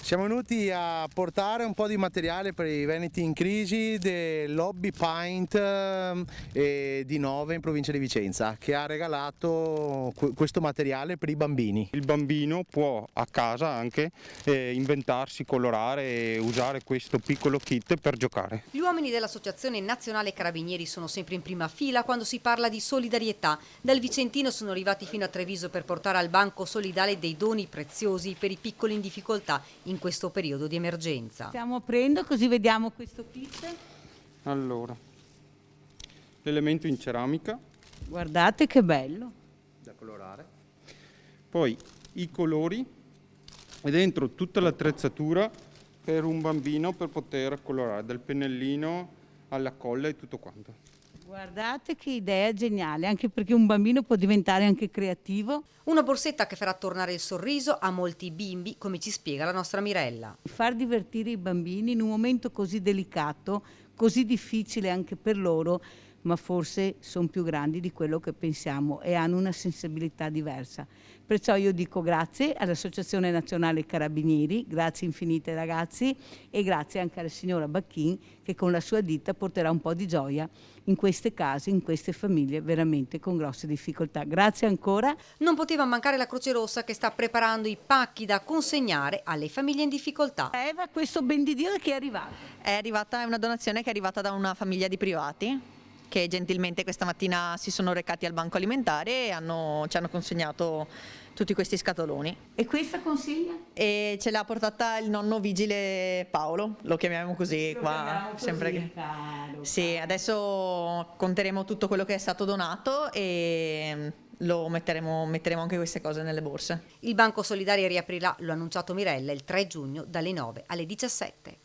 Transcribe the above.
Siamo venuti a portare un po' di materiale per i Veneti in crisi dell'Hobby Paint di Nove in provincia di Vicenza, che ha regalato questo materiale per i bambini. Il bambino può a casa anche inventarsi, colorare e usare questo piccolo kit per giocare. Gli uomini dell'Associazione Nazionale Carabinieri sono sempre in prima fila quando si parla di solidarietà. Dal Vicentino sono arrivati fino a Treviso per portare al banco solidale dei doni preziosi per i piccoli in difficoltà in questo periodo di emergenza. Stiamo aprendo così vediamo questo kit. Allora, l'elemento in ceramica. Guardate che bello. Da colorare. Poi i colori e dentro tutta l'attrezzatura per un bambino per poter colorare, dal pennellino alla colla e tutto quanto. Guardate che idea geniale, anche perché un bambino può diventare anche creativo. Una borsetta che farà tornare il sorriso a molti bimbi, come ci spiega la nostra Mirella. Far divertire i bambini in un momento così delicato, così difficile anche per loro, ma forse sono più grandi di quello che pensiamo e hanno una sensibilità diversa. Perciò io dico grazie all'Associazione Nazionale Carabinieri, grazie infinite ragazzi e grazie anche alla signora Bacchin che con la sua ditta porterà un po' di gioia in queste case, in queste famiglie veramente con grosse difficoltà. Grazie ancora. Non poteva mancare la Croce Rossa che sta preparando i pacchi da consegnare alle famiglie in difficoltà. Eva, questo ben di Dio che è arrivato? È una donazione che è arrivata da una famiglia di privati che gentilmente questa mattina si sono recati al banco alimentare e ci hanno consegnato tutti questi scatoloni. E questa consegna? E ce l'ha portata il nonno vigile Paolo, lo chiamiamo così qua. Sempre che... Caro, Sì, adesso conteremo tutto quello che è stato donato e metteremo anche queste cose nelle borse. Il Banco Solidale riaprirà, lo ha annunciato Mirella, il 3 giugno dalle 9 alle 17.